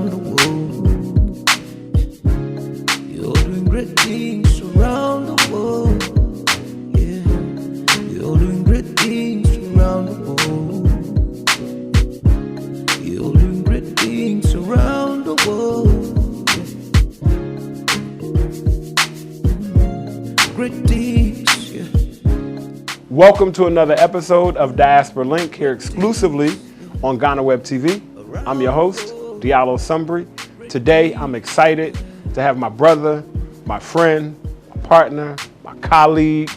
around the world. You're doing great things around the world. Yeah, you're doing great things around the world. You're doing great things around the world. Great things, yeah. Welcome to another episode of Diaspora Link here exclusively on Ghana Web TV. I'm your host, Diallo Sumbri. Today, I'm excited to have my brother, my friend, my partner, my colleague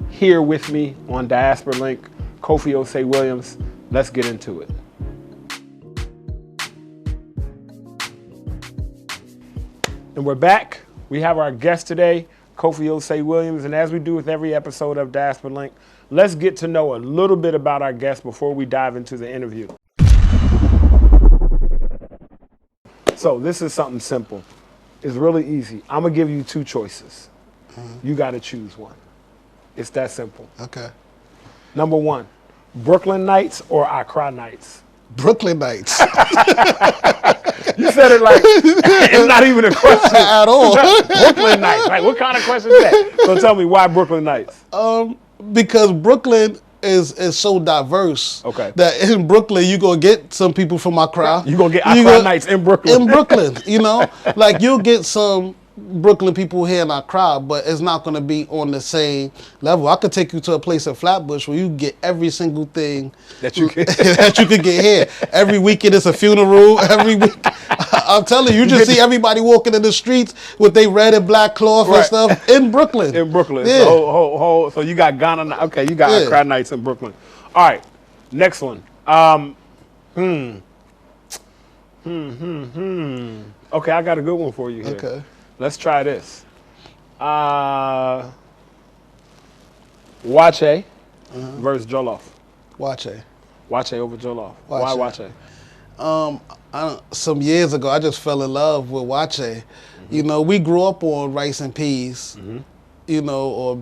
here with me on Diaspora Link, Kofi Osei Williams. Let's get into it. And we're back. We have our guest today, Kofi Osei Williams, and as we do with every episode of Diaspora Link, let's get to know a little bit about our guest before we dive into the interview. So this is something simple. It's really easy. I'm gonna give you two choices. You gotta choose one. It's that simple. Okay. Number one, Brooklyn Nights or Accra Nights? Brooklyn Nights. You said it like it's not even a question At all. Brooklyn Nights. Like, what kind of question is that? So tell me, why Brooklyn Nights? Because Brooklyn is so diverse. Okay. That in Brooklyn you're gonna get some people from Accra. You're gonna get Accra Nights in Brooklyn. In Brooklyn, you know? Like you'll get some Brooklyn people here in Accra, but it's not gonna be on the same level. I could take you to a place in Flatbush where you get every single thing That you can. that you could get here. Every weekend it's a funeral. Every week, I'm telling you, you just see everybody walking in the streets with their red and black cloth and stuff in Brooklyn. In Brooklyn. Yeah. So you got Ghana. Okay, you got Yeah. Accra Nights in Brooklyn. All right, next one. Okay, I got a good one for you here. Okay. Let's try this. Wache versus Jollof. Wache. Wache over Jollof. Why Wache? Some years ago, I just fell in love with Wache. You know, we grew up on rice and peas, you know, or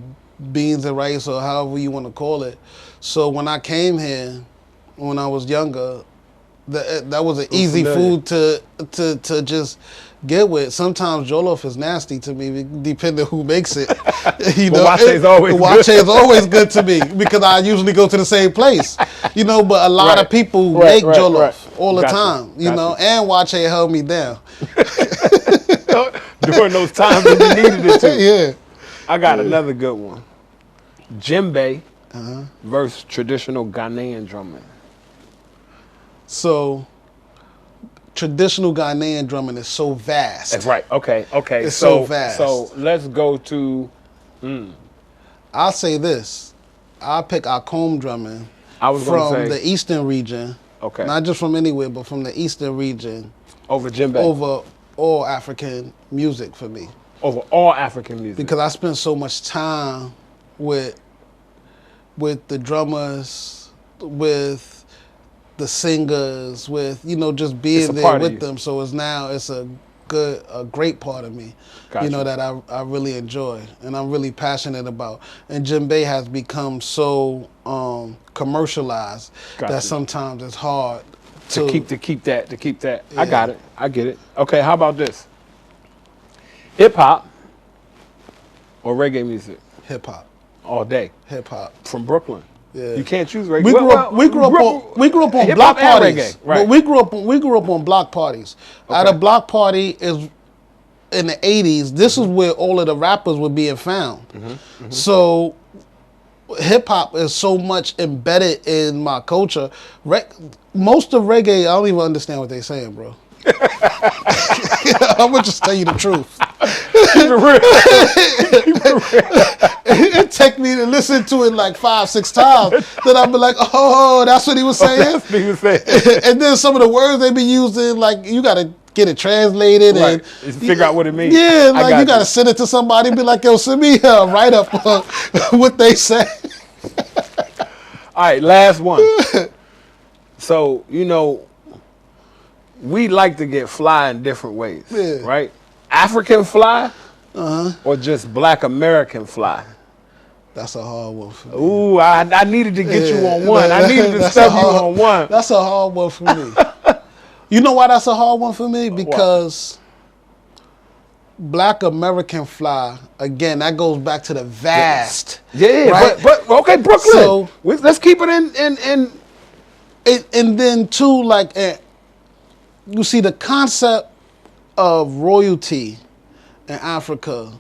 beans and rice, or however you want to call it. So when I came here, when I was younger, that was an easy food to just get with. Sometimes jollof is nasty to me, depending who makes it. You know, Wache is always Wache good. is always good to me because I usually go to the same place. You know, but a lot of people make jollof all the time. You know, and Wache held me down During those times when you needed it to. Yeah. I got another good one. Djembe versus traditional Ghanaian drumming. So, traditional Ghanaian drumming is so vast. That's right. Okay. It's so vast. So let's go to. I'll say this. I'll pick our comb drumming I was from gonna say the eastern region. Okay. Not just from anywhere, but from the eastern region. Over Djembe. Over all African music for me. Over all African music. Because I spent so much time with the drummers, with the singers, with, you know, just being there with them. So it's a great part of me, Gotcha. you know, that I really enjoy and I'm really passionate about. And djembe has become so commercialized Gotcha. that sometimes it's hard to keep that. Yeah. I got it. I get it. Okay, how about this? Hip hop or reggae music? Hip hop. All day. Hip hop. From Brooklyn. Yeah. You can't choose reggae. We grew up on hip block hop and parties. reggae, right. But we grew up on block parties. At a block party is in the 80s. This is where all of the rappers were being found. So hip hop is so much embedded in my culture. Most of reggae, I don't even understand what they're saying, bro. I'm gonna just tell you the truth. It take me to listen to it like 5-6 times. Then I'll be like, oh, that's what he was saying. That's what he was saying. And then some of the words they be using, like you gotta get it translated and figure out what it means. Yeah, like you gotta send it to somebody and be like, yo, send me a write up on what they say. All right, last one. So, you know, we like to get fly in different ways, right? African fly or just Black American fly? That's a hard one for me. Ooh, I needed to get you on one. I needed to step you on one. That's a hard one for me. You know why that's a hard one for me? Because Black American Fly, again, that goes back to the vast. Yeah, right? but okay, Brooklyn. So, let's keep it in. And then too, like, you see the concept of royalty in Africa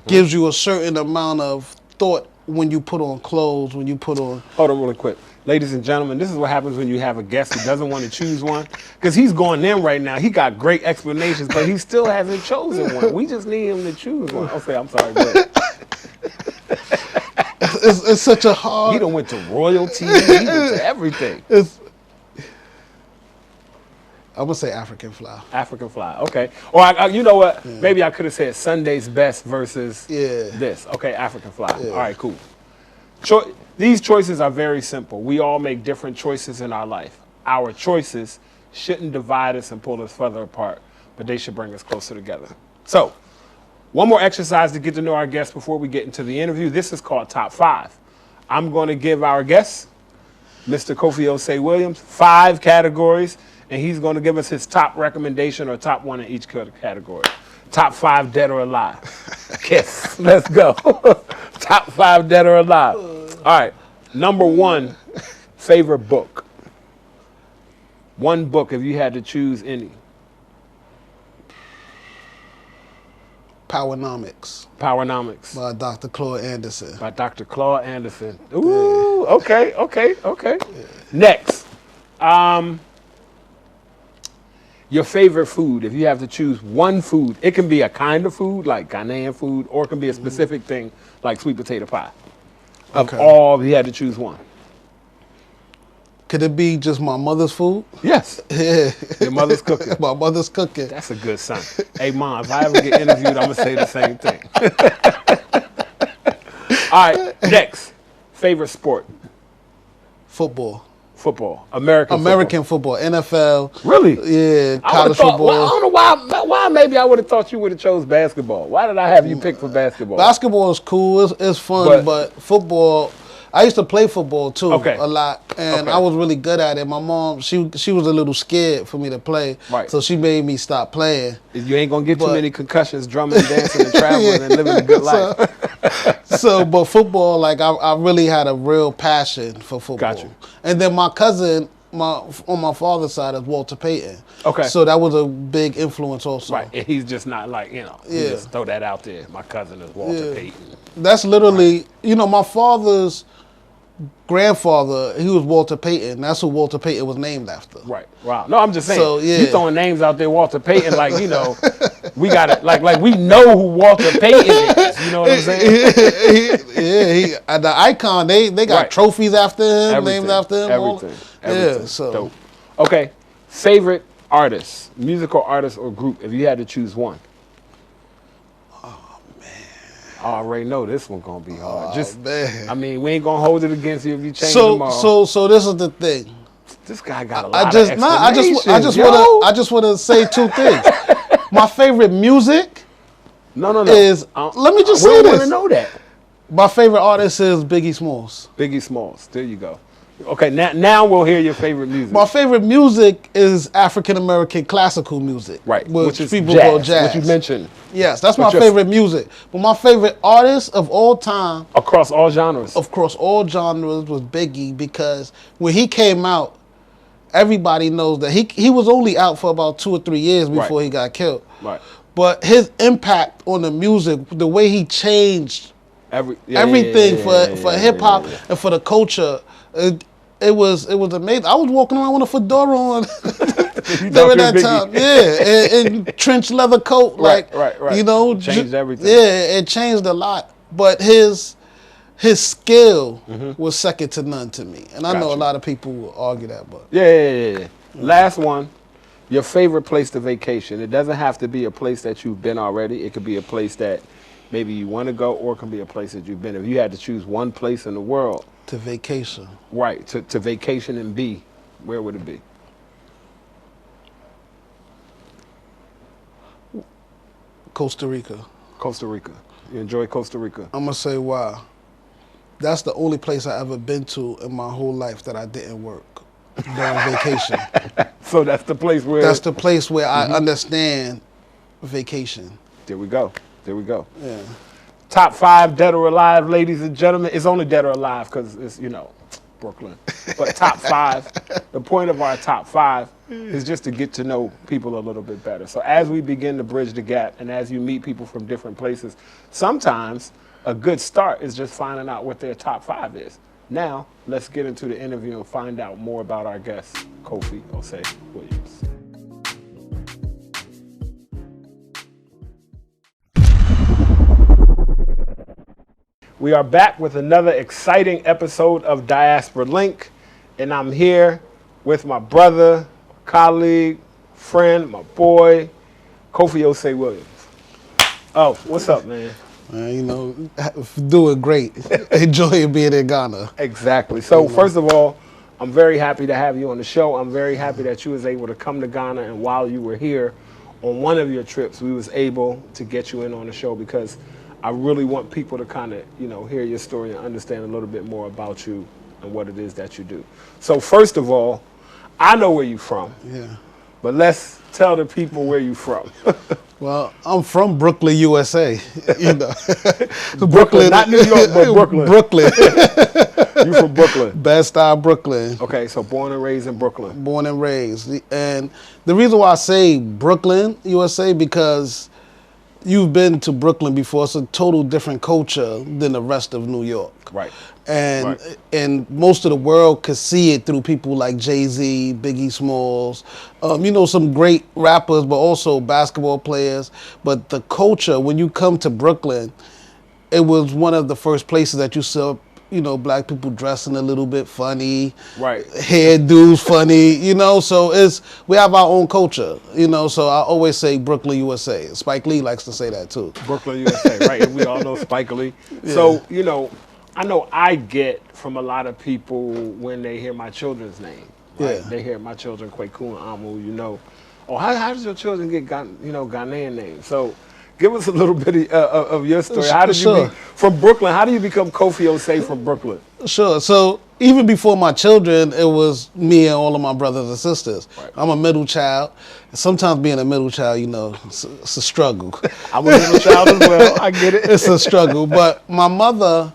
gives you a certain amount of thought when you put on clothes, when you put on... Hold on really quick. Ladies and gentlemen, this is what happens when you have a guest who doesn't want to choose one. Because he's going in right now. He got great explanations, but he still hasn't chosen one. We just need him to choose one. Okay, I'm sorry. Go ahead. It's such a hard... He done went to royalty. He went to everything. I'm going to say African Fly. African Fly, okay. Or you know what? Yeah. Maybe I could have said Sunday's Best versus this. Okay, African Fly. Yeah. All right, cool. These choices are very simple. We all make different choices in our life. Our choices shouldn't divide us and pull us further apart, but they should bring us closer together. So, one more exercise to get to know our guests before we get into the interview. This is called Top 5. I'm going to give our guest, Mr. Kofi Osei Williams, 5 categories, and he's going to give us his top recommendation or top one in each category. Top 5 dead or alive. Kiss. Let's go. Top 5 dead or alive. All right. Number 1, favorite book. One book if you had to choose any. Powernomics. Powernomics. By Dr. Claude Anderson. By Dr. Claude Anderson. Ooh, yeah. Okay. Yeah. Next. Your favorite food, if you have to choose one food, it can be a kind of food, like Ghanaian food, or it can be a specific thing, like sweet potato pie. Of all, if you had to choose one. Could it be just my mother's food? Yes. Yeah. Your mother's cooking. My mother's cooking. That's a good sign. Hey, Mom, if I ever get interviewed, I'm going to say the same thing. All right, next. Favorite sport? Football. Football. American football. NFL. Really? Yeah, college football. Well, I don't know why maybe I would have thought you would have chose basketball. Why did I have you pick for basketball? Basketball is cool. It's fun, but football... I used to play football too a lot, and I was really good at it. My mom, she was a little scared for me to play, so she made me stop playing. You ain't gonna get too many concussions, drumming, dancing, and traveling, and living a good life. But football, like I really had a real passion for football. Got you. And then my cousin, on my father's side, is Walter Payton. Okay. So that was a big influence also. Right, and he's just not like, just throw that out there. My cousin is Walter Payton. That's literally, my father's grandfather, he was Walter Payton. That's who Walter Payton was named after. Right. Wow. No, I'm just saying. So, you throwing names out there, Walter Payton, like, we got it. Like we know who Walter Payton is. You know what I'm saying? The icon, they got trophies after him, named after him. Everything. Yeah, so. Dope. Okay. Favorite artist, musical artist or group, if you had to choose one. I already know this one's gonna be hard. I mean, we ain't gonna hold it against you if you change tomorrow. So this is the thing. This guy got a lot of explanations. I just want to say 2 things. My favorite music. No. Is let me just say this. I want to know that. My favorite artist is Biggie Smalls. Biggie Smalls. There you go. Okay, now we'll hear your favorite music. My favorite music is African American classical music. Right. Which is people call jazz. Which you mentioned. Yes, that's my favorite music. But my favorite artist of all time. Across all genres. Across all genres was Biggie, because when he came out, everybody knows that he was only out for about 2 or 3 years before he got killed. Right. But his impact on the music, the way he changed everything for hip hop and for the culture, it was amazing. I was walking around with a fedora on during that time. Yeah, and trench leather coat, right. Changed everything. Yeah, it changed a lot. But his skill was second to none to me, and I know a lot of people will argue that. But yeah. Last one. Your favorite place to vacation. It doesn't have to be a place that you've been already. It could be a place that maybe you want to go, or it can be a place that you've been. If you had to choose one place in the world to vacation, right? To vacation and be, where would it be? Costa Rica. Costa Rica. You enjoy Costa Rica? I'm gonna say why. That's the only place I ever been to in my whole life that I didn't work. during vacation. So that's the place where... That's the place where I understand vacation. There we go. There we go. Yeah. Top 5 dead or alive, ladies and gentlemen. It's only dead or alive because it's, you know, Brooklyn. But top 5, the point of our top 5 is just to get to know people a little bit better. So as we begin to bridge the gap and as you meet people from different places, sometimes a good start is just finding out what their top 5 is. Now, let's get into the interview and find out more about our guest, Kofi Osei Williams. We are back with another exciting episode of Diaspora Link, and I'm here with my brother, colleague, friend, my boy, Kofi Osei Williams. Oh, what's up, man? You know, doing great. Enjoying being in Ghana. Exactly. So first of all, I'm very happy to have you on the show. I'm very happy that you was able to come to Ghana, and while you were here on one of your trips, we was able to get you in on the show because I really want people to kind of, you know, hear your story and understand a little bit more about you and what it is that you do. So first of all, I know where you're from. Yeah. But let's tell the people where you're from. Well, I'm from Brooklyn, USA. You know, Brooklyn, not New York, but Brooklyn. Brooklyn. You from Brooklyn? Bed-Stuy, Brooklyn. Okay, so born and raised in Brooklyn. Born and raised. And the reason why I say Brooklyn, USA, because you've been to Brooklyn before. It's a total different culture than the rest of New York. Right. And most of the world could see it through people like Jay-Z, Biggie Smalls, you know, some great rappers, but also basketball players. But the culture, when you come to Brooklyn, it was one of the first places that you saw, you know, black people dressing a little bit funny, right? Hairdos funny, you know. So we have our own culture, you know. So I always say Brooklyn, USA. Spike Lee likes to say that too. Brooklyn, USA, right? And we all know Spike Lee. Yeah. So you know, I know I get from a lot of people when they hear my children's name. Right? Yeah. They hear my children Kweku and Amu. You know, oh, how does your children get Ghanaian names? So give us a little bit of your story. How did you from Brooklyn? How do you become Kofi Osei from Brooklyn? Sure. So even before my children, it was me and all of my brothers and sisters. Right. I'm a middle child. Sometimes being a middle child, you know, it's a struggle. I'm a middle child as well. I get it. It's a struggle. But my mother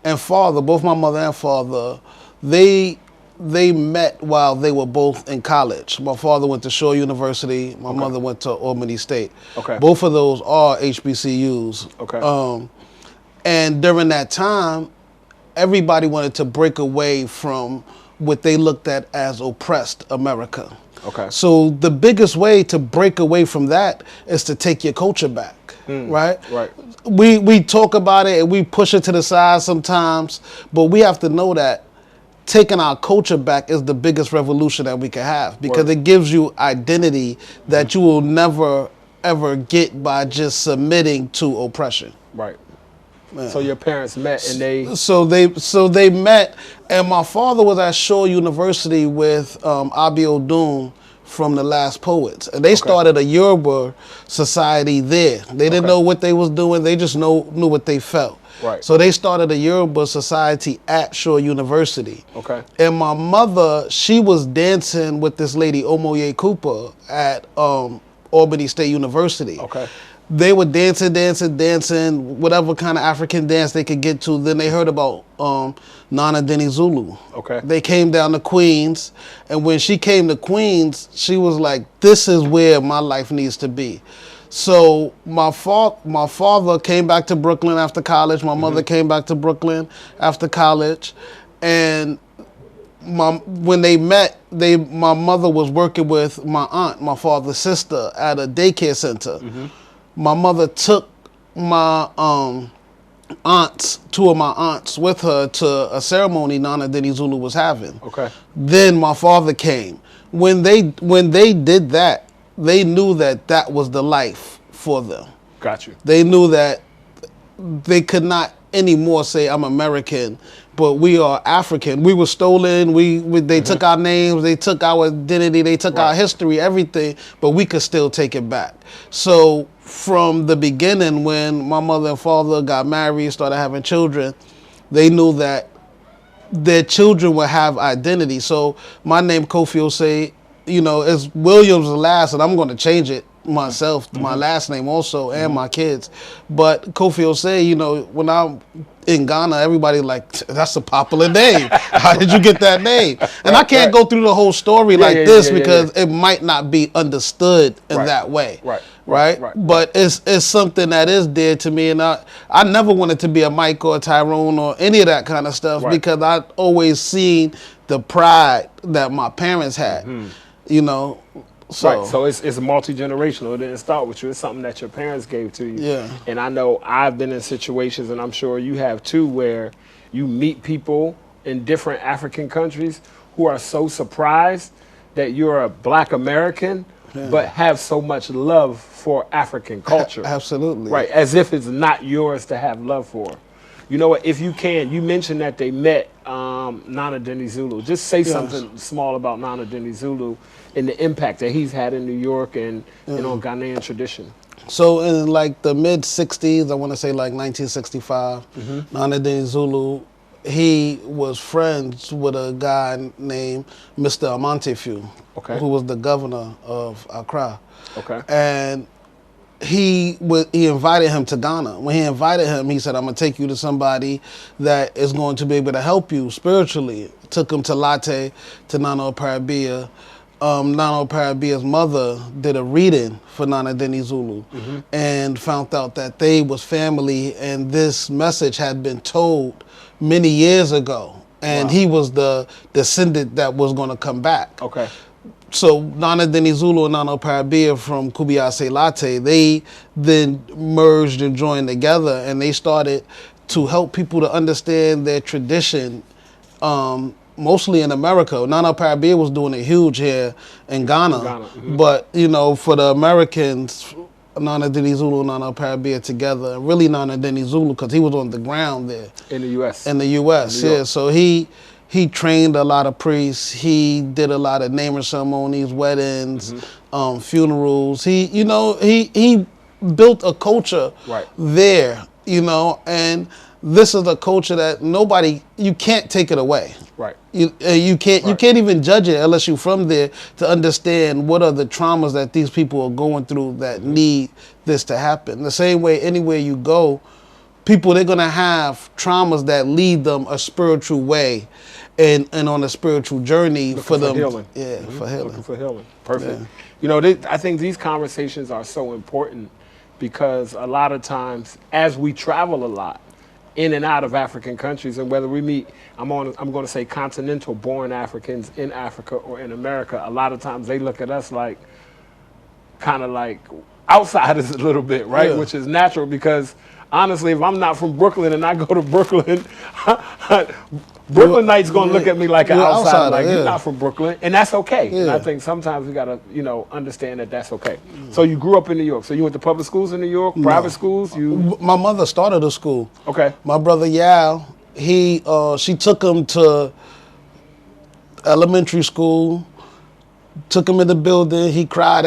and father, both my mother and father, they met while they were both in college. My father went to Shaw University. My mother went to Albany State. Okay. Both of those are HBCUs. Okay. And during that time, everybody wanted to break away from what they looked at as oppressed America. Okay. So the biggest way to break away from that is to take your culture back, right? Right. We talk about it and we push it to the side sometimes, but we have to know that taking our culture back is the biggest revolution that we can have, because it gives you identity that you will never ever get by just submitting to oppression. Right. Yeah. So your parents met and they... So they met, and my father was at Shaw University with Abi Odun from The Last Poets. And they started a Yoruba society there. They didn't know what they was doing, they just knew what they felt. Right. So they started a Yoruba society at Shaw University. Okay. And my mother, she was dancing with this lady, Omoye Cooper, at Albany State University. Okay. They were dancing, whatever kind of African dance they could get to. Then they heard about Nana Dinizulu. Okay. They came down to Queens, and when she came to Queens, she was like, this is where my life needs to be. So my father came back to Brooklyn after college. My mother came back to Brooklyn after college. And when they met, my mother was working with my aunt, my father's sister, at a daycare center. My mother took my two of my aunts with her to a ceremony Nana Dinizulu was having. Okay. Then my father came. When they did that, they knew that was the life for them. Got you. They knew that they could not anymore say, I'm American, but we are African. We were stolen. They took our names. They took our identity. They took our history, everything, but we could still take it back. So from the beginning, when my mother and father got married, started having children, they knew that their children will have identity. So my name Kofi Osei, is Williams the last, and I'm going to change it myself, my last name also, and my kids. But Kofi Osei, when I'm in Ghana, everybody like, that's a popular name. How did you get that name? And I can't go through the whole story this because it might not be understood in that way. Right. But it's something that is dear to me, and I never wanted to be a Mike or a Tyrone or any of that kind of stuff because I always seen the pride that my parents had. So it's multi-generational. It didn't start with you. It's something that your parents gave to you. Yeah. And I know I've been in situations, and I'm sure you have too, where you meet people in different African countries who are so surprised that you're a Black American, but have so much love for African culture. Absolutely. Right, as if it's not yours to have love for. You know what, if you can, you mentioned that they met Nana Dinizulu. Just say something small about Nana Dinizulu and the impact that he's had in New York and Ghanaian tradition. So in like the mid 60s, I want to say like 1965, Nana Dinizulu, he was friends with a guy named Mr. Amantefu, who was the governor of Accra. And he invited him to Ghana. When he invited him, he said, I'm going to take you to somebody that is going to be able to help you spiritually. Took him to Latte, to Nana Parabia. Nana Parabia's mother did a reading for Nana Dinizulu and found out that they was family, and this message had been told many years ago. And he was the descendant that was going to come back. So Nana Dinizulu and Nana Parabia from Kofi Latte, they then merged and joined together, and they started to help people to understand their tradition, mostly in America. Nana Parabia was doing it huge here in Ghana. But, for the Americans, Nana Dinizulu and Nana Parabia together, really Nana Dinizulu, because he was on the ground there. In the U.S. In the U.S., yeah. So he trained a lot of priests. He did a lot of naming ceremonies, weddings, funerals. He built a culture there, and this is a culture that you can't take it away. You can't even judge it unless you're from there to understand what are the traumas that these people are going through that need this to happen. The same way, anywhere you go, people, they're going to have traumas that lead them a spiritual way and on a spiritual journey for them. Healing. Yeah, for healing. Looking for healing. Perfect. Yeah. I think these conversations are so important because a lot of times, as we travel a lot in and out of African countries, and whether we meet, I'm going to say continental-born Africans in Africa or in America, a lot of times they look at us like, kind of like outsiders a little bit, right? Which is natural because honestly, if I'm not from Brooklyn and I go to Brooklyn, Brooklynites gonna look at me like an outsider, like you're not from Brooklyn, and that's okay. And I think sometimes we gotta, understand that that's okay. So you grew up in New York. So you went to public schools in New York, private schools. My mother started a school. Okay. My brother Yao, she took him to elementary school, took him in the building. He cried.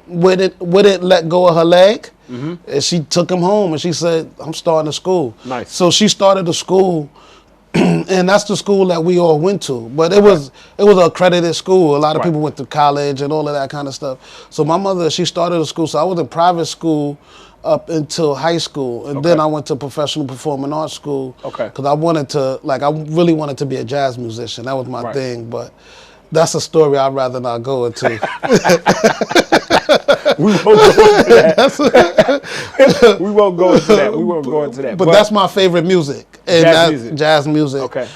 Wouldn't let go of her leg. And she took him home and she said, I'm starting a school. Nice. So she started a school, and that's the school that we all went to. But it was an accredited school. A lot of people went to college and all of that kind of stuff. So my mother, she started a school. So I was in private school up until high school. And then I went to professional performing arts school. Because I really wanted to be a jazz musician. That was my thing. But that's a story I'd rather not go into. We won't go into that. We won't go into that. But that's my favorite music. And jazz music. Okay.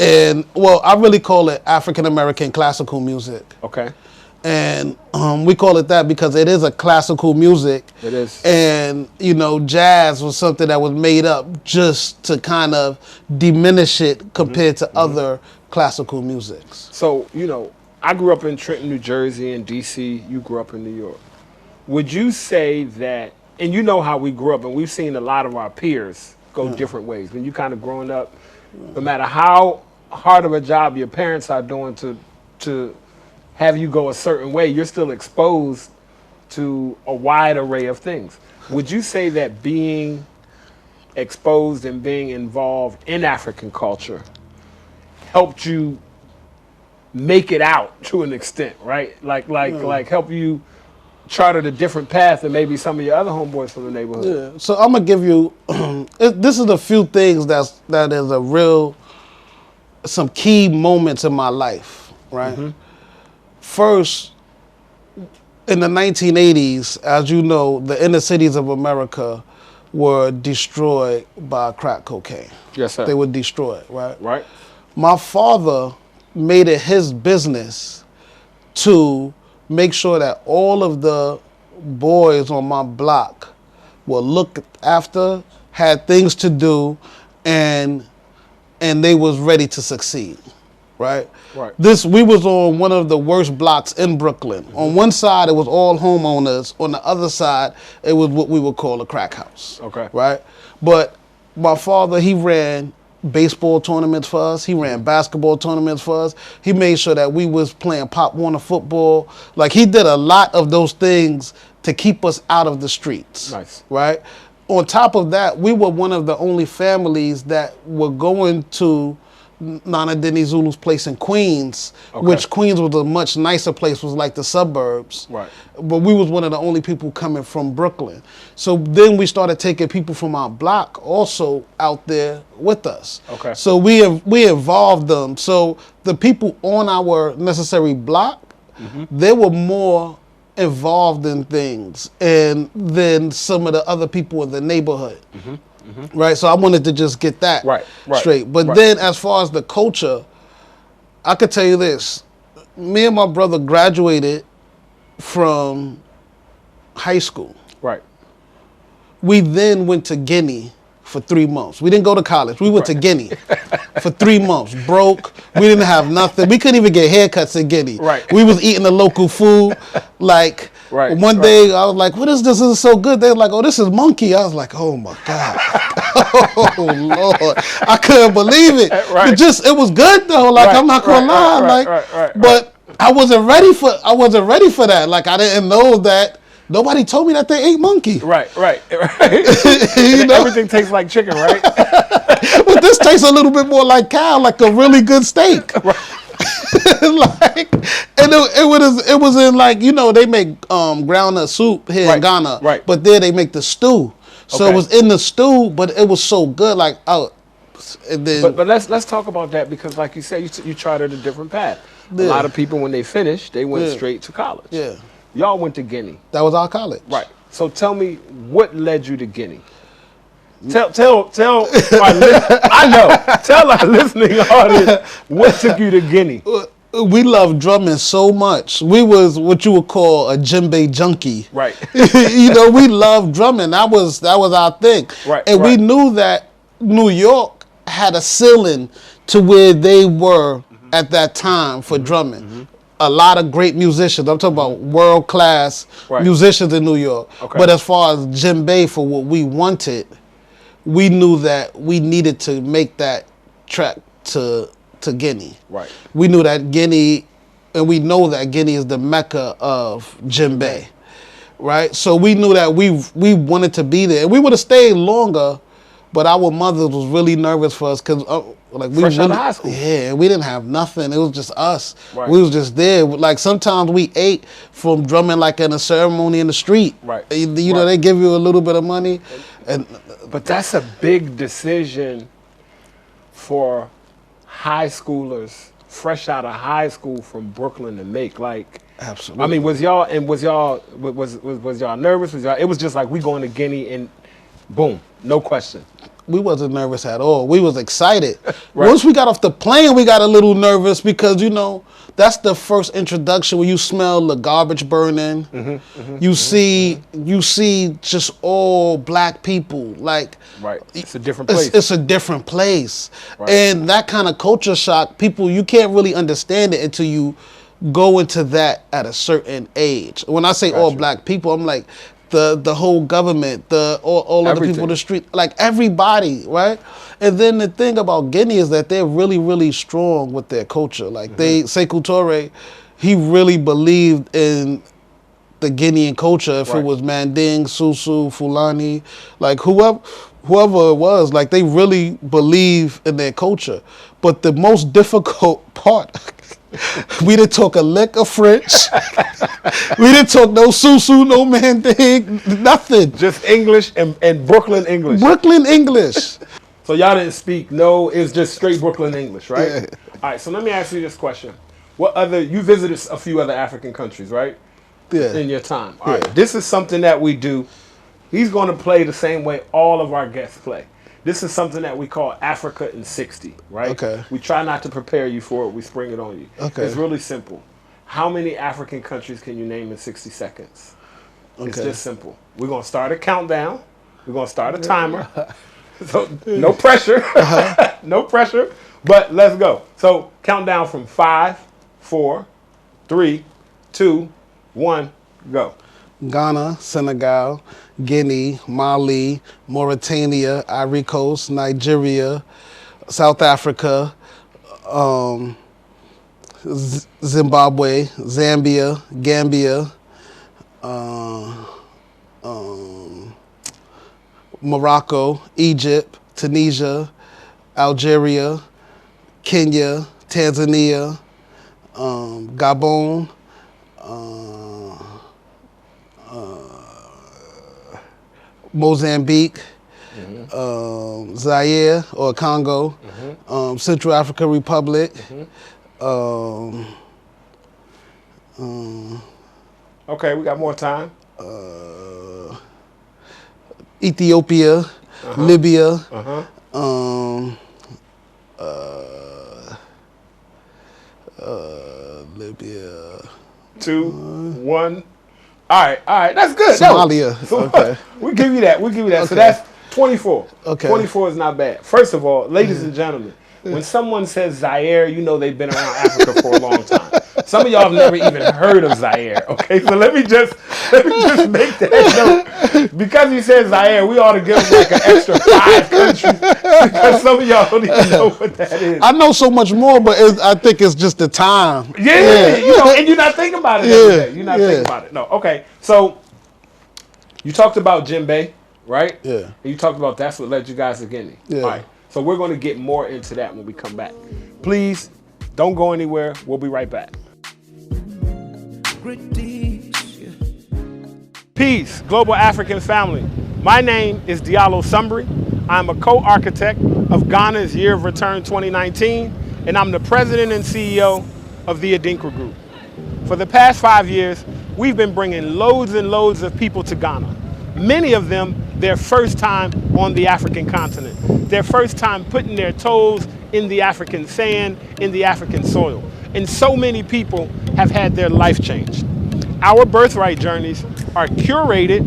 And, I really call it African American classical music. Okay. And we call it that because it is a classical music. It is. And, jazz was something that was made up just to kind of diminish it compared to other classical musics. So, I grew up in Trenton, New Jersey, and D.C. You grew up in New York. Would you say that, and you know how we grew up, and we've seen a lot of our peers go different ways. When you kind of growing up, no matter how hard of a job your parents are doing to have you go a certain way, you're still exposed to a wide array of things. Would you say that being exposed and being involved in African culture helped you make it out to an extent, right? Like help you charted a different path than maybe some of your other homeboys from the neighborhood. Yeah. So I'm gonna give you. This is a few things that is a real, some key moments in my life, right? Mm-hmm. First, in the 1980s, as you know, the inner cities of America were destroyed by crack cocaine. Yes, sir. They were destroyed, right? Right. My father made it his business to make sure that all of the boys on my block were looked after, had things to do, and they was ready to succeed, right? Right. We was on one of the worst blocks in Brooklyn. Mm-hmm. On one side, it was all homeowners. On the other side, it was what we would call a crack house. Okay. Right? But my father, he ran baseball tournaments for us. He ran basketball tournaments for us. He made sure that we was playing Pop Warner football. Like, he did a lot of those things to keep us out of the streets. Nice. Right? On top of that, we were one of the only families that were going to Nana Dinizulu's place in Queens, okay. which Queens was a much nicer place, was like the suburbs. Right. But we was one of the only people coming from Brooklyn. So then we started taking people from our block also out there with us. Okay. So we involved them. So the people on our necessary block, mm-hmm. they were more involved in things and than some of the other people in the neighborhood. Mm-hmm. Mm-hmm. Right, so I wanted to just get that straight. But then as far as the culture, I could tell you this. Me and my brother graduated from high school. Right. We then went to Guinea for 3 months. We didn't go to college. We went to Guinea for 3 months. Broke. We didn't have nothing. We couldn't even get haircuts in Guinea. Right. We was eating the local food. Like, one day I was like, what is this? This is so good. They were like, oh, this is monkey. I was like, oh my God. Oh Lord. I couldn't believe it. Right. It was good though. Like, I'm not gonna lie. But I wasn't ready for that. Like, I didn't know that. Nobody told me that they ate monkey. Right. You know? Everything tastes like chicken, right? But this tastes a little bit more like cow, like a really good steak. Right. Like, and it was in, like, you know, they make groundnut soup here in Ghana, right? But there they make the stew, so it was in the stew, but it was so good, like and then. But let's talk about that, because, like you said, you charted a different path. Yeah. A lot of people, when they finished, they went straight to college. Yeah. Y'all went to Guinea. That was our college. Right. So tell me, what led you to Guinea? Tell our listening audience, what took you to Guinea? We loved drumming so much. We was what you would call a djembe junkie. Right. You know, we loved drumming. That was our thing. Right. And we knew that New York had a ceiling to where they were at that time for drumming. Mm-hmm. A lot of great musicians. I'm talking about world-class musicians in New York. Okay. But as far as djembe, for what we wanted, we knew that we needed to make that trek to Guinea. Right. We knew that Guinea, and we know that Guinea is the mecca of djembe. Right? So we knew that we wanted to be there. And we would have stayed longer, but our mother was really nervous for us because like we fresh out of high school. Yeah, we didn't have nothing. It was just us. Right. We was just there. Like, sometimes we ate from drumming, like in a ceremony in the street. Right. You know, they give you a little bit of money, but that's a big decision for high schoolers fresh out of high school from Brooklyn to make. Like, absolutely. I mean, was y'all nervous? It was just like, we going to Guinea and boom, no question. We wasn't nervous at all. We was excited. Once we got off the plane, we got a little nervous because, you know, that's the first introduction where you smell the garbage burning. You see just all black people. Like, it's a different place. It's a different place. Right. And that kind of culture shock, people, you can't really understand it until you go into that at a certain age. When I say all black people, I'm like, the whole government, all of the people in the street, like everybody, right? And then the thing about Guinea is that they're really, really strong with their culture. Like Sekou Touré, he really believed in the Guinean culture. If it was Manding, Susu, Fulani, like whoever whoever it was, like they really believe in their culture. But the most difficult part, we didn't talk a lick of French. We didn't talk no susu, no man thing, nothing. Just English and Brooklyn English. Brooklyn English. So y'all didn't speak no, it was just straight Brooklyn English, right? Yeah. All right, so let me ask you this question. You visited a few other African countries, right? Yeah. In your time. All right, this is something that we do. He's going to play the same way all of our guests play. This is something that we call Africa in 60, right? Okay. We try not to prepare you for it. We spring it on you. Okay. It's really simple. How many African countries can you name in 60 seconds? Okay. It's just simple. We're going to start a countdown. We're going to start a timer. So no pressure. No pressure. But let's go. So countdown from 5, 4, 3, 2, 1, go. Ghana, Senegal, Guinea, Mali, Mauritania, Ivory Coast, Nigeria, South Africa, Zimbabwe, Zambia, Gambia, Morocco, Egypt, Tunisia, Algeria, Kenya, Tanzania, Gabon, Mozambique, Zaire or Congo, Central African Republic, Okay, we got more time. Ethiopia, Libya, Libya, 2, 1. All right, that's good. Somalia. So, Okay. We'll give you that. So Okay. that's 24. Okay. 24 is not bad. First of all, ladies and gentlemen, when someone says Zaire, you know they've been around Africa for a long time. Some of y'all have never even heard of Zaire. Okay, so let me just make that note. Because he said Zaire, we ought to give him like an extra 5 countries because some of y'all don't even know what that is. I know so much more, but I think it's just the time. Yeah, you know, and you're not thinking about it every day. You're not thinking about it. No, okay. So you talked about djembe, right? Yeah. And you talked about that's what led you guys to Guinea. Yeah. All right. So we're going to get more into that when we come back. Please don't go anywhere. We'll be right back. Great things, yeah. Peace, global African family. My name is Diallo Sumbri. I'm a co-architect of Ghana's Year of Return 2019, and I'm the president and CEO of the Adinkra Group. For the past 5 years, we've been bringing loads and loads of people to Ghana. Many of them, their first time on the African continent, their first time putting their toes in the African sand, in the African soil. And so many people have had their life changed. Our Birthright journeys are curated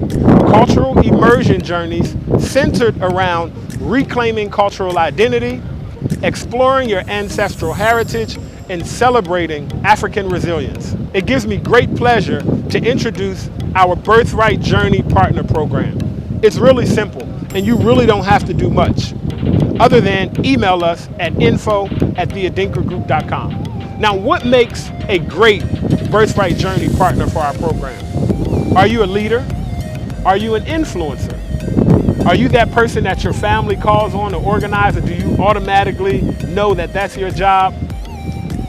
cultural immersion journeys centered around reclaiming cultural identity, exploring your ancestral heritage, and celebrating African resilience. It gives me great pleasure to introduce our Birthright Journey Partner Program. It's really simple, and you really don't have to do much, other than email us at info@theadinkragroup.com. Now, what makes a great Birthright Journey partner for our program? Are you a leader? Are you an influencer? Are you that person that your family calls on to organize, or do you automatically know that that's your job?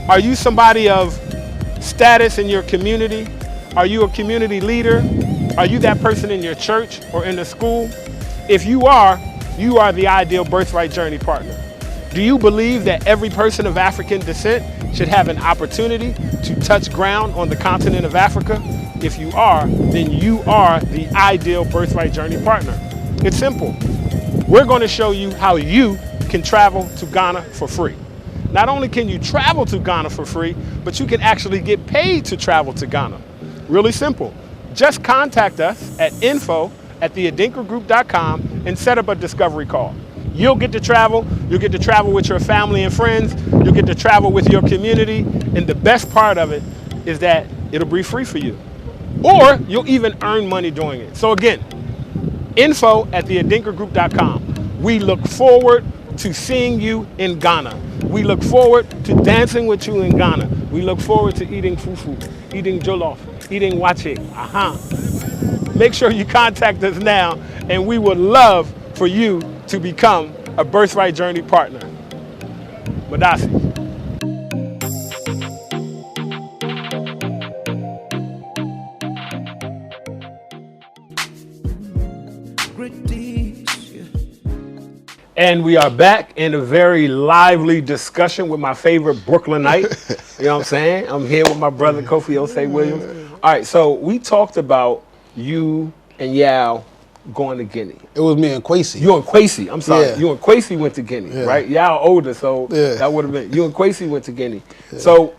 Are you somebody of status in your community? Are you a community leader? Are you that person in your church or in the school? If you are the ideal Birthright Journey partner. Do you believe that every person of African descent should have an opportunity to touch ground on the continent of Africa? If you are, then you are the ideal Birthright Journey partner. It's simple. We're going to show you how you can travel to Ghana for free. Not only can you travel to Ghana for free, but you can actually get paid to travel to Ghana. Really simple. Just contact us at info@theadinkragroup.com and set up a discovery call. You'll get to travel with your family and friends, you'll get to travel with your community, and the best part of it is that it'll be free for you. Or you'll even earn money doing it. So again, info@theadinkragroup.com. We look forward to seeing you in Ghana. We look forward to dancing with you in Ghana. We look forward to eating fufu, eating jollof, eating wache. Make sure you contact us now, and we would love for you to become a Birthright Journey partner. Madasi. Great things, yeah. And we are back in a very lively discussion with my favorite Brooklynite. You know what I'm saying? I'm here with my brother, Kofi Osei Williams. All right, so we talked about you and Yao going to Guinea. It was me and Kwesi. You and Kwesi, I'm sorry. Yeah. You and Kwesi went to Guinea, Yeah. right? Yao older, so Yeah. that would have been, you and Kwesi went to Guinea. Yeah. So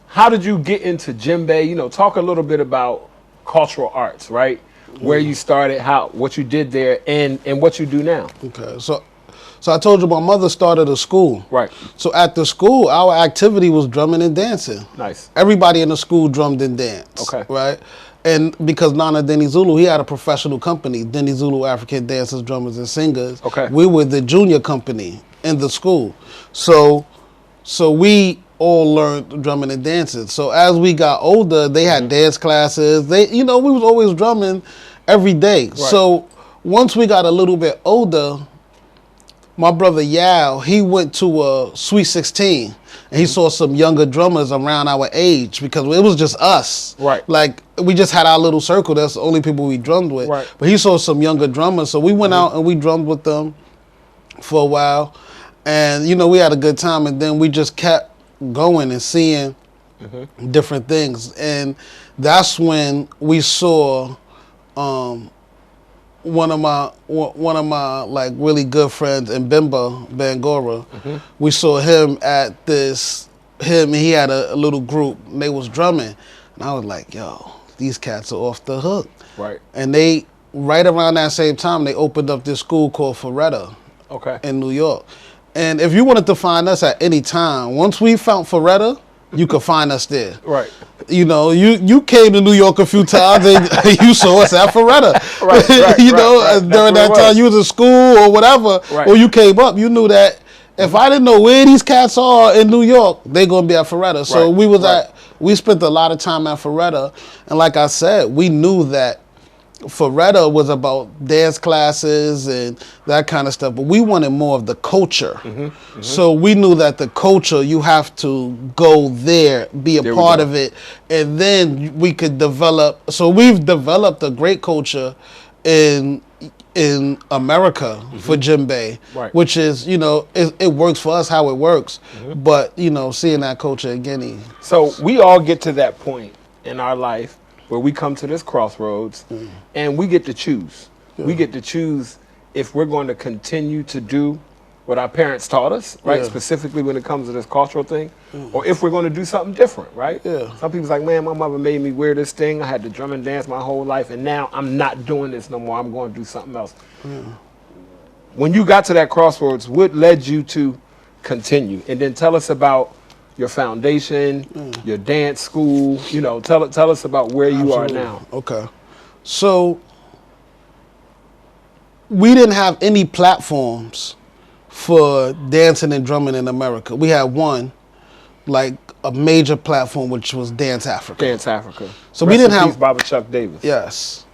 how did you get into djembe? You know, talk a little bit about cultural arts, right? Where you started, what you did there, and what you do now. Okay, so I told you my mother started a school. Right. So at the school, our activity was drumming and dancing. Nice. Everybody in the school drummed and danced. Okay. Right? And because Nana Dinizulu, he had a professional company, Dinizulu African Dancers, Drummers, and Singers. Okay. We were the junior company in the school. So we all learned drumming and dancing. So as we got older, they had dance classes. We was always drumming every day. Right. So once we got a little bit older, my brother Yao, he went to a Sweet 16, and he saw some younger drummers around our age because it was just us. Right. Like, we just had our little circle. That's the only people we drummed with. Right. But he saw some younger drummers, so we went out and we drummed with them for a while. And, we had a good time, and then we just kept going and seeing different things. And that's when we saw one of my like really good friends in Bimba Bangora. We saw him at he had a little group and they was drumming, and I was like, yo, these cats are off the hook. Right. And they right around that same time they opened up this school called Ferretta. Okay. In New York. And if you wanted to find us at any time, once we found Ferretta, you could find us there. Right. You came to New York a few times and you saw us at Ferretta. Right. During that time you was in school or whatever, or you came up, you knew that if I didn't know where these cats are in New York, they're gonna be at Ferretta. So we spent a lot of time at Ferretta, and like I said, we knew that Ferretta was about dance classes and that kind of stuff, but we wanted more of the culture. So we knew that the culture, you have to go there, be a part of it, and then we could develop. So we've developed a great culture in America for djembe, which is, it works for us how it works, but, seeing that culture in Guinea. So we all get to that point in our life where we come to this crossroads and we get to choose. Yeah. We get to choose if we're going to continue to do what our parents taught us, right? Yeah. Specifically when it comes to this cultural thing, or if we're going to do something different, right? Yeah. Some people's like, man, my mother made me wear this thing. I had to drum and dance my whole life, and now I'm not doing this no more. I'm going to do something else. Yeah. When you got to that crossroads, what led you to continue? And then tell us about your foundation, your dance school, tell us about where you are now. Okay. So we didn't have any platforms for dancing and drumming in America. We had one, like a major platform, which was Dance Africa. Dance Africa. So we didn't have Baba Chuck Davis. Yes.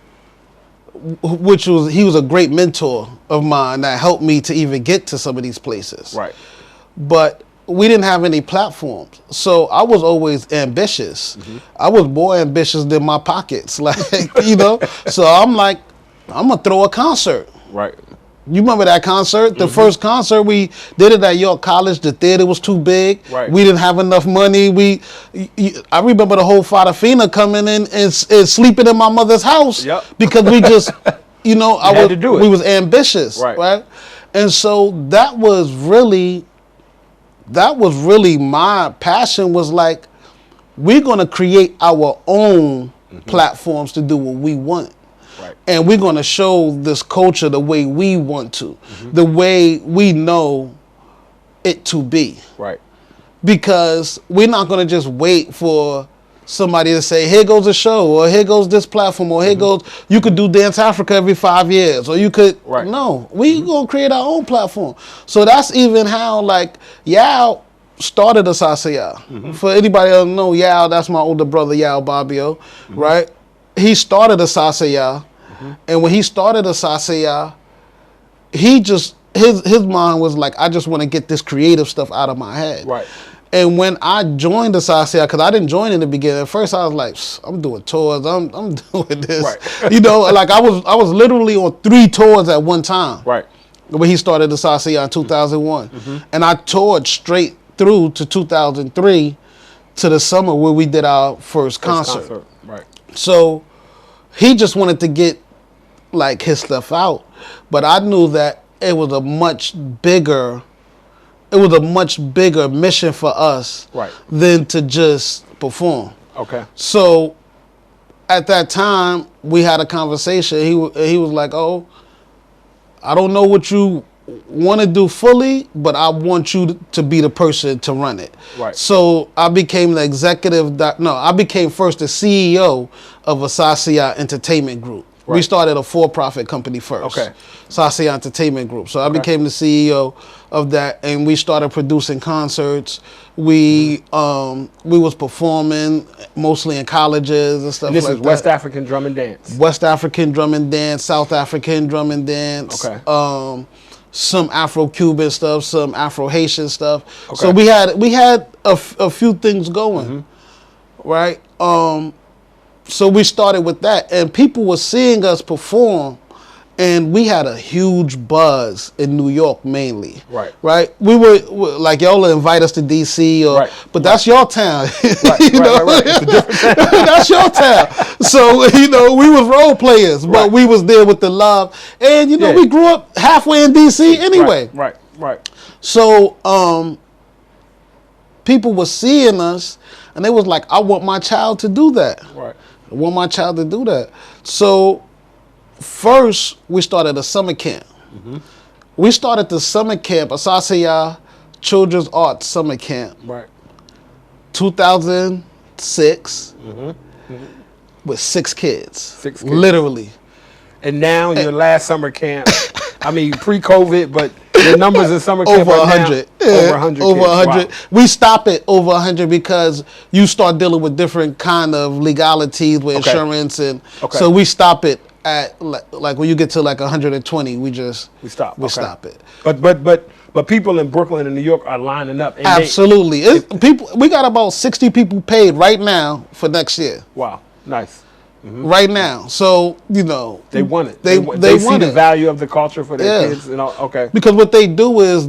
He was a great mentor of mine that helped me to even get to some of these places. Right. But we didn't have any platforms. So I was always ambitious. I was more ambitious than my pockets. So I'm like, I'm going to throw a concert. Right. You remember that concert? The first concert, we did it at York College. The theater was too big. Right. We didn't have enough money. I remember the whole Fadafina coming in and sleeping in my mother's house. Yep. Because we just, we was ambitious. Right. And so that was really my passion, was like, we're going to create our own platforms to do what we want. Right. And we're going to show this culture the way we want to, the way we know it to be. Right. Because we're not going to just wait for somebody to say, here goes a show, or here goes this platform, or here goes, you could do Dance Africa every 5 years, or you could, no, we going to create our own platform. So that's even how, like, Yao started Asasaya. For anybody that don't know, Yao, that's my older brother, Yao Babio, right? He started Asasaya, and when he started Asasaya, he just his mind was like, I just want to get this creative stuff out of my head. Right. And when I joined the Sasia, because I didn't join in the beginning. At first, I was like, I'm doing tours. I'm doing this. Right. You know, like I was literally on 3 tours at one time. Right. When he started the Sasia in 2001, and I toured straight through to 2003 to the summer where we did our first concert. Right. So he just wanted to get like his stuff out, but I knew that it was a much bigger mission for us than to just perform. Okay. So at that time we had a conversation. He was like, "Oh, I don't know what you want to do fully, but I want you to be the person to run it." Right. So I became the I became first the CEO of a Sasia Entertainment Group. Right. We started a for-profit company first. Okay. Sasia Entertainment Group. So I became the CEO of that, and we started producing concerts. We was performing mostly in colleges and stuff And this like is that. West African drum and dance. West African drum and dance, South African drum and dance. Okay. Some Afro-Cuban stuff, some Afro-Haitian stuff. Okay. So we had a few things going, right? So we started with that, and people were seeing us perform, and we had a huge buzz in New York mainly. Right. Right. We were like, y'all will invite us to DC, but that's your town. Right. It's a different town. That's your town. So we was role players, but we was there with the love, and we grew up halfway in DC anyway. Right. So people were seeing us, and they was like, I want my child to do that. Right. I want my child to do that. So first, we started a summer camp. We started the summer camp, Asasiya Children's Arts Summer Camp, 2006, with 6 kids. 6 kids. Literally. And now your last summer camp, I mean pre-COVID, but the numbers in summer camp over 100. Over 100. Over kids. 100. Wow. We stop it over 100 because you start dealing with different kind of legalities with insurance, and so we stop it at like when you get to like 120, we stop it. But people in Brooklyn and New York are lining up. And absolutely, we got about 60 people paid right now for next year. Wow, nice. Right now, so they want it. They see want the it. value of the culture for their kids. Okay. Because what they do is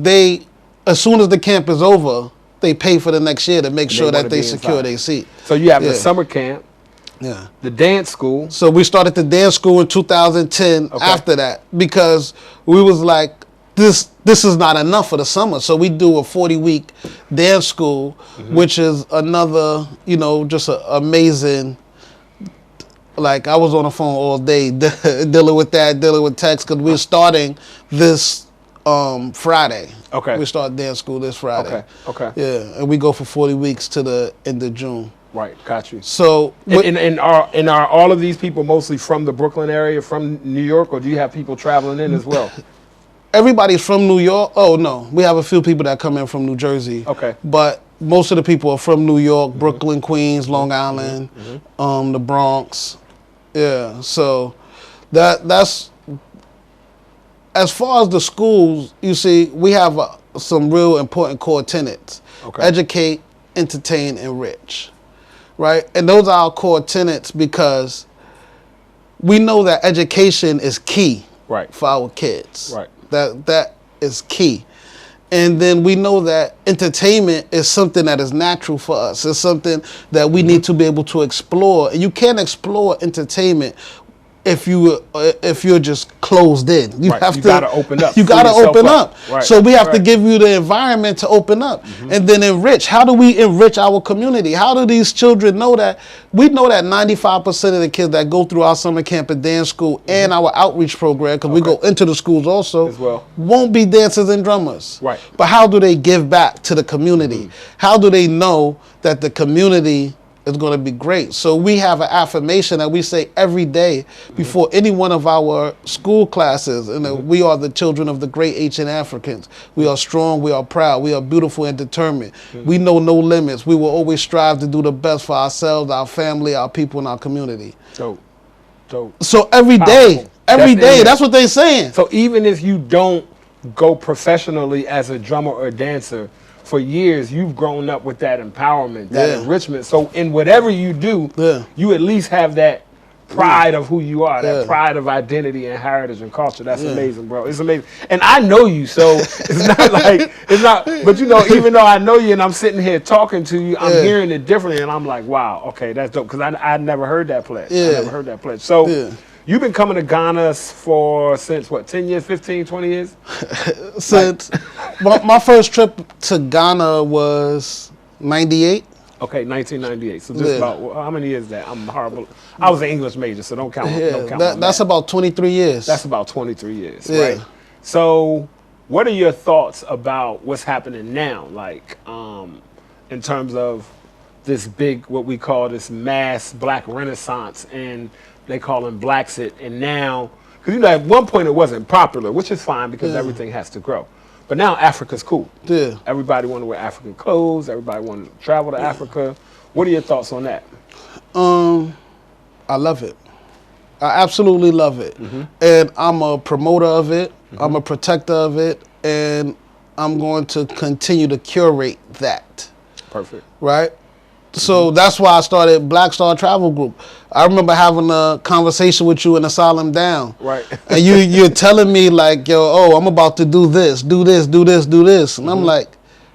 as soon as the camp is over, they pay for the next year to make sure that they secure their seat. So you have the summer camp. Yeah. The dance school. So we started the dance school in 2010 after that, because we was like, this is not enough for the summer. So we do a 40-week dance school, which is another, just an amazing. Like I was on the phone all day dealing with text, because we're starting this Friday. Okay. We start dance school this Friday. Okay. Yeah, and we go for 40 weeks to the end of June. Right, got you. So, and are all of these people mostly from the Brooklyn area, from New York, or do you have people traveling in as well? Everybody's from New York. Oh no, we have a few people that come in from New Jersey. Okay. But most of the people are from New York, Brooklyn, Queens, Long Island, the Bronx. Yeah, so that's as far as the schools. You see, we have some real important core tenets: educate, entertain, enrich. Right, and those are our core tenets because we know that education is key. Right. For our kids. Right. That is key. And then we know that entertainment is something that is natural for us. It's something that we need to be able to explore. And you can't explore entertainment if you're just closed in. You gotta open up. You gotta open up. Right. So we have to give you the environment to open up, and then enrich. How do we enrich our community? How do these children know that? We know that 95% of the kids that go through our summer camp and dance school and our outreach program, because we go into the schools also, as well, won't be dancers and drummers. Right. But how do they give back to the community? How do they know that the community is going to be great? So we have an affirmation that we say every day before any one of our school classes. And we are the children of the great ancient Africans. We are strong, we are proud, we are beautiful and determined. We know no limits. We will always strive to do the best for ourselves, our family, our people, and our community. Dope. So every day, that's what they're saying. So even if you don't go professionally as a drummer or dancer, for years you've grown up with that empowerment, that enrichment. So in whatever you do, you at least have that pride of who you are, that pride of identity and heritage and culture. That's amazing, bro. It's amazing. And I know you, so it's not like, but you know, even though I know you and I'm sitting here talking to you, I'm hearing it differently and I'm like, wow, okay, that's dope. Because I never heard that pledge. I never heard that pledge. So you've been coming to Ghana since what, 10 years, 15, 20 years? Since my first trip to Ghana was 98. Okay, 1998. So just about, how many years is that? I'm horrible. I was an English major, so don't count. Don't count That's about 23 years. That's about 23 years, right? So what are your thoughts about what's happening now? Like, in terms of this big, what we call this mass black renaissance, and they call them Blaxit, and now, because you know, at one point it wasn't popular, which is fine because everything has to grow. But now Africa's cool. Yeah. Everybody want to wear African clothes. Everybody want to travel to Africa. What are your thoughts on that? I love it. I absolutely love it. And I'm a promoter of it. I'm a protector of it. And I'm going to continue to curate that. Perfect. Right? So that's why I started Black Star Travel Group. I remember having a conversation with you in Asylum Down. Right. And you're telling me like, yo, I'm about to do this. And I'm like,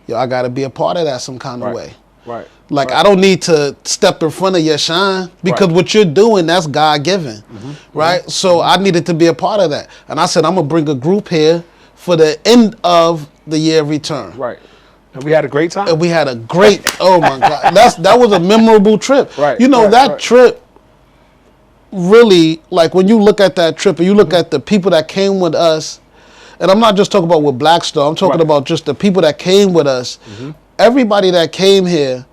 yo, I got to be a part of that some kind of way. Right. Like, I don't need to step in front of your shine because what you're doing, that's God-given. Right? So I needed to be a part of that. And I said, I'm going to bring a group here for the end of the year return. Right. And we had a great time. And we had a great, oh my God. That was a memorable trip. Right. You know, that trip really, like when you look at that trip and you look at the people that came with us, and I'm not just talking about with Black Star, I'm talking about just the people that came with us. Everybody that came here,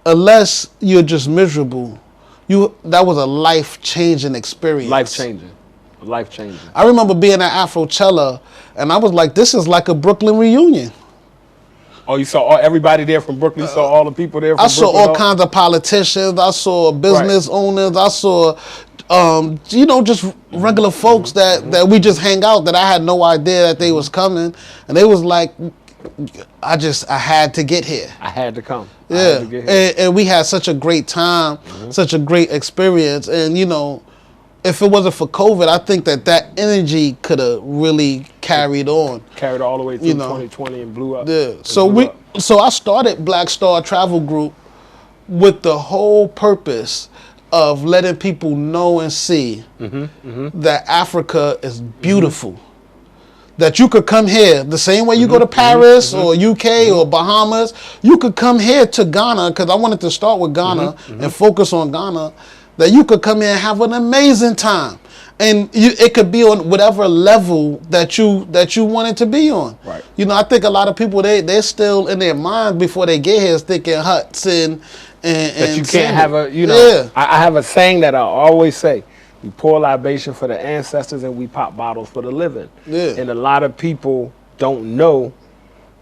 unless you're just miserable, that was a life-changing experience. Life-changing. Life-changing. I remember being at Afrochella, and I was like, this is like a Brooklyn reunion. Oh, you saw everybody there from Brooklyn? You saw all the people there from I saw Brooklyn? all kinds of politicians. I saw business owners. I saw, just regular folks that we just hang out that I had no idea that they was coming. And they was like, I had to get here. I had to come. Yeah. I had to get here. And we had such a great time, such a great experience. And, you know, if it wasn't for COVID, I think that energy could have really carried on. Carried all the way through 2020 and blew up. Yeah. So I started Black Star Travel Group with the whole purpose of letting people know and see that Africa is beautiful. That you could come here the same way you go to Paris or UK or Bahamas. You could come here to Ghana, because I wanted to start with Ghana and focus on Ghana. That you could come here and have an amazing time, and it could be on whatever level that you want it to be on. Right. You know, I think a lot of people they're still in their minds before they get here thinking huts and that you can't have a I have a saying that I always say: we pour libation for the ancestors and we pop bottles for the living. Yeah. And a lot of people don't know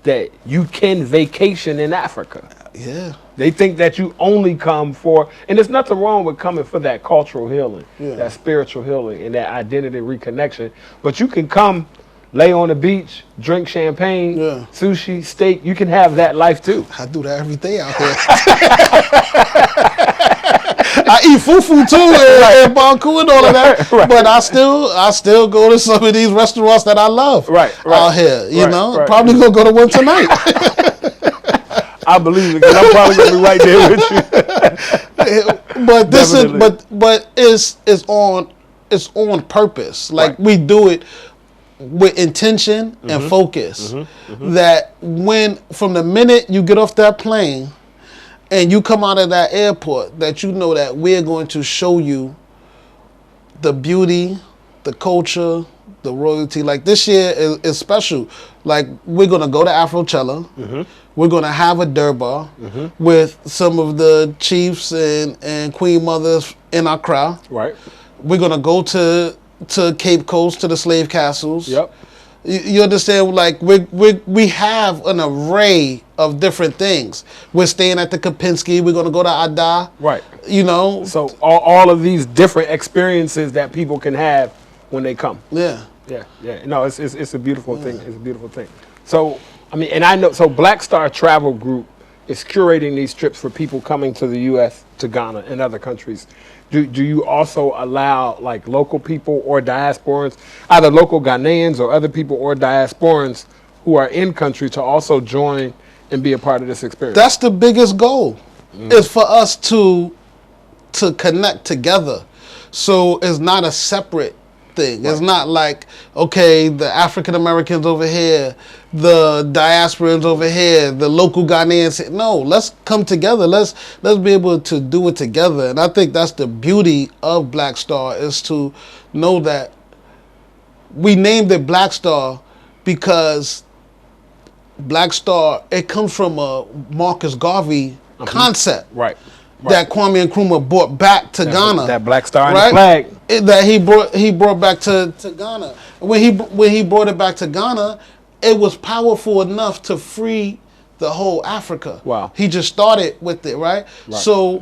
that you can vacation in Africa. Yeah. They think that you only come for, and there's nothing wrong with coming for that cultural healing, that spiritual healing, and that identity reconnection. But you can come, lay on the beach, drink champagne, sushi, steak. You can have that life too. I do that every day out here. I eat fufu too and banku and all of that, but I still go to some of these restaurants that I love out here. You know, probably gonna go to one tonight. I believe it, because I'm probably gonna be right there with you. But this but it's on purpose. Like we do it with intention and focus. That when from the minute you get off that plane and you come out of that airport, that you know that we're going to show you the beauty, the culture, the royalty. Like this year is special. Like we're gonna go to Afrochella. We're gonna have a Durbar with some of the chiefs and queen mothers in our crowd. Right. We're gonna go to Cape Coast, to the slave castles. Yep. You understand? Like we have an array of different things. We're staying at the Kempinski. We're gonna go to Ada. Right. You know. So all of these different experiences that people can have when they come. Yeah. Yeah. No, it's a beautiful thing. It's a beautiful thing. So, I mean, and I know, so Black Star Travel Group is curating these trips for people coming to the U.S., to Ghana, and other countries. Do you also allow like local people or diasporans, either local Ghanaians or other people or diasporans who are in country to also join and be a part of this experience? That's the biggest goal, is for us to connect together. So it's not a separate thing. Right. It's not like, okay, the African Americans over here, the diasporans over here, the local Ghanaians. No, let's come together. Let's be able to do it together. And I think that's the beauty of Black Star, is to know that we named it Black Star because Black Star, it comes from a Marcus Garvey concept. Right. That Kwame Nkrumah brought back to Ghana. That Black Star and the flag. That he brought back to Ghana. When he brought it back to Ghana, it was powerful enough to free the whole Africa. Wow. He just started with it, right? So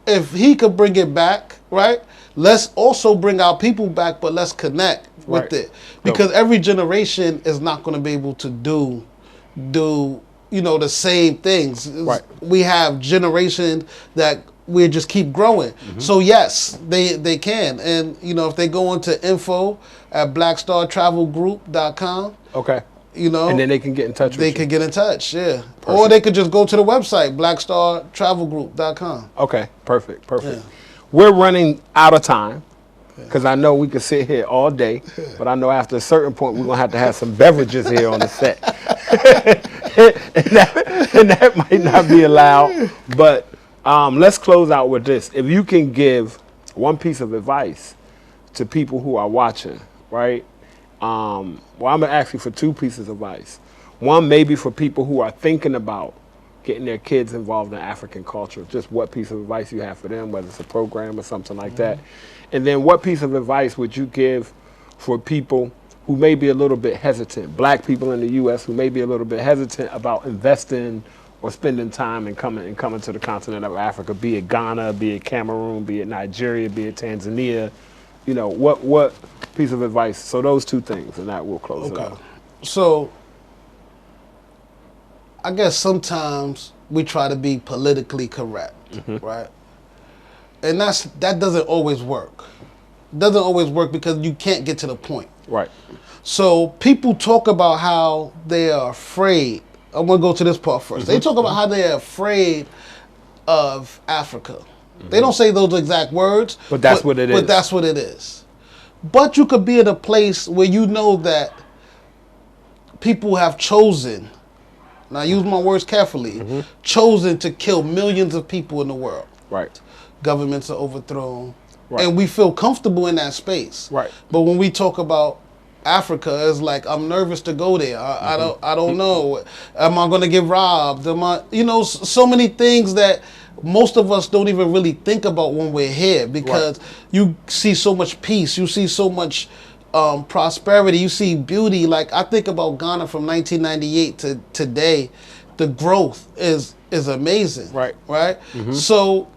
if he could bring it back, right, let's also bring our people back, but let's connect with it. Because every generation is not going to be able to do the same things. Right. We have generations that we just keep growing. So yes, they can. And if they go into info at blackstartravelgroup.com. Okay. And then they can get in touch with you. They could get in touch, yeah. Perfect. Or they could just go to the website, blackstartravelgroup.com. Okay, perfect. Yeah. We're running out of time, because I know we could sit here all day, but I know after a certain point we're going to have some beverages here on the set. and that might not be allowed. But let's close out with this. If you can give one piece of advice to people who are watching, right? I'm going to ask you for two pieces of advice. One, maybe for people who are thinking about getting their kids involved in African culture. Just what piece of advice you have for them, whether it's a program or something like that. And then what piece of advice would you give for people who may be a little bit hesitant, Black people in the U.S. who may be a little bit hesitant about investing or spending time and coming to the continent of Africa, be it Ghana, be it Cameroon, be it Nigeria, be it Tanzania, what piece of advice? So those two things, and that will close it out. So I guess sometimes we try to be politically correct, right? And that doesn't always work. It doesn't always work because you can't get to the point. Right. So people talk about how they are afraid. I'm going to go to this part first. They talk about how they are afraid of Africa. They don't say those exact words. But that's what it is. But that's what it is. But you could be in a place where you know that people have chosen, and I use my words carefully, chosen to kill millions of people in the world. Right. Governments are overthrown. Right. And we feel comfortable in that space. Right. But when we talk about Africa, it's like, I'm nervous to go there. I don't know. Am I going to get robbed? So many things that most of us don't even really think about when we're here, because you see so much peace, you see so much prosperity, you see beauty. Like, I think about Ghana from 1998 to today, the growth is amazing. Right. So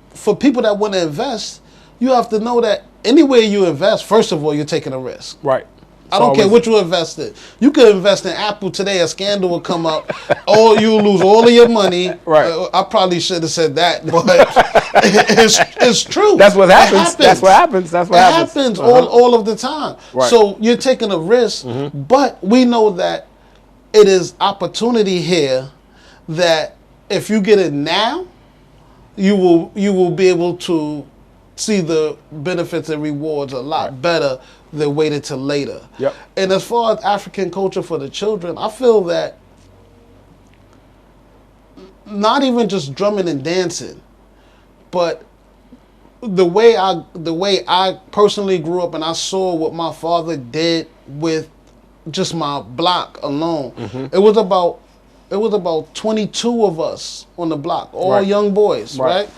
for people that want to invest, you have to know that anywhere you invest, first of all, you're taking a risk. Right. I don't care what you invest in. You could invest in Apple today, a scandal will come up, or you'll lose all of your money. Right. I probably should have said that, but it's true. That's what happens. That's what happens. It happens all of the time. Right. So you're taking a risk, but we know that it is opportunity here that if you get it now, you will be able to see the benefits and rewards a lot better than waiting till later. Yep. And as far as African culture for the children, I feel that not even just drumming and dancing, but the way I personally grew up and I saw what my father did with just my block alone. It was about 22 of us on the block, all young boys, right?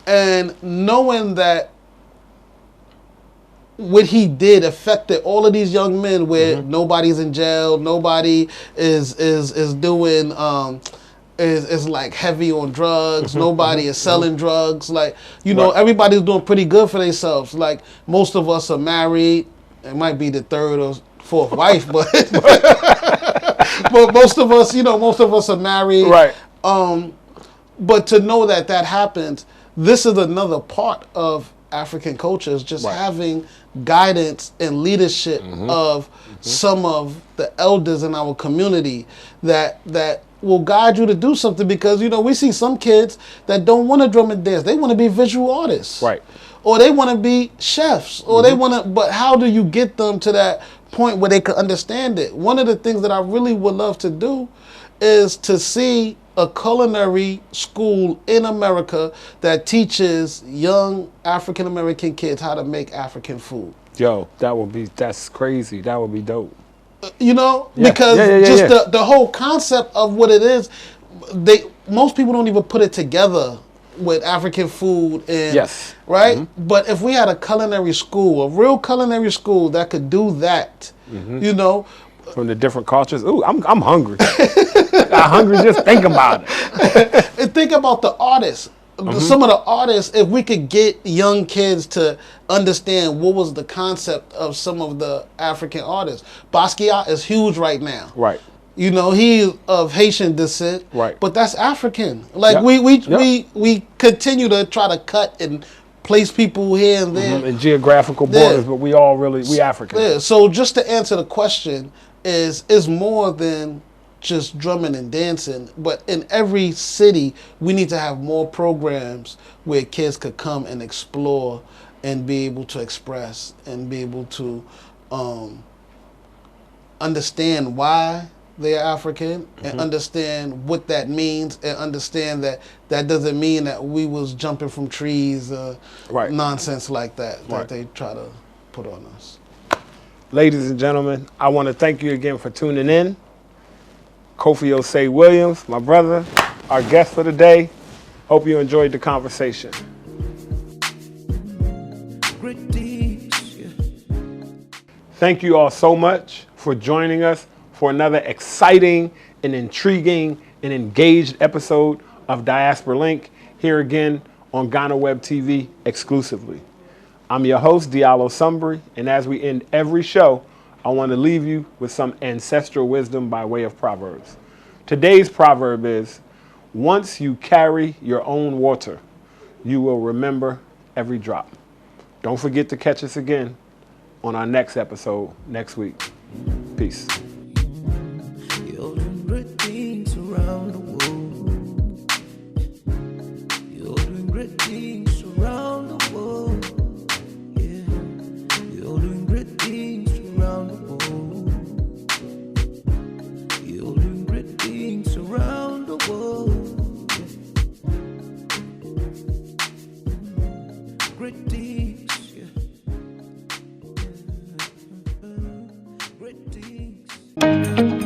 And knowing that what he did affected all of these young men, where nobody's in jail, nobody is doing is like heavy on drugs, nobody is selling drugs, like, you know, everybody's doing pretty good for themselves. Like, most of us are married It might be the third or fourth wife, but but most of us are married. Right. But to know that happens, this is another part of African culture, is just having guidance and leadership of some of the elders in our community that will guide you to do something, because we see some kids that don't want to drum and dance. They want to be visual artists. Right. Or they want to be chefs, or they want to, but how do you get them to that point where they can understand it? One of the things that I really would love to do is to see a culinary school in America that teaches young African American kids how to make African food. Yo, that's crazy. That would be dope. Because the whole concept of what it is, most people don't even put it together with African food and right. But if we had a culinary school, a real culinary school that could do that, from the different cultures. Ooh, I'm hungry. I'm hungry just thinking about it. And think about the artists. Some of the artists, if we could get young kids to understand what was the concept of some of the African artists. Basquiat is huge right now. Right. He's of Haitian descent. Right. But that's African. Like we continue to try to cut and place people here and there. And geographical borders, but we African. Yeah. So just to answer the question, is more than just drumming and dancing, but in every city we need to have more programs where kids could come and explore and be able to express and be able to understand why they're African and understand what that means, and understand that doesn't mean that we was jumping from trees, nonsense like that they try to put on us. Ladies and gentlemen, I want to thank you again for tuning in. Kofi Osei Williams, my brother, our guest for the day. Hope you enjoyed the conversation. Thank you all so much for joining us for another exciting and intriguing and engaged episode of Diaspora Link, here again on Ghana Web TV exclusively. I'm your host, Diallo Sumbry, and as we end every show, I want to leave you with some ancestral wisdom by way of proverbs. Today's proverb is, once you carry your own water, you will remember every drop. Don't forget to catch us again on our next episode next week. Peace. You're doing great things around the world. You're doing great things around the world. Yeah. You're doing great things around the world. You're doing great things around the world. Yeah. Great things, yeah. Great things.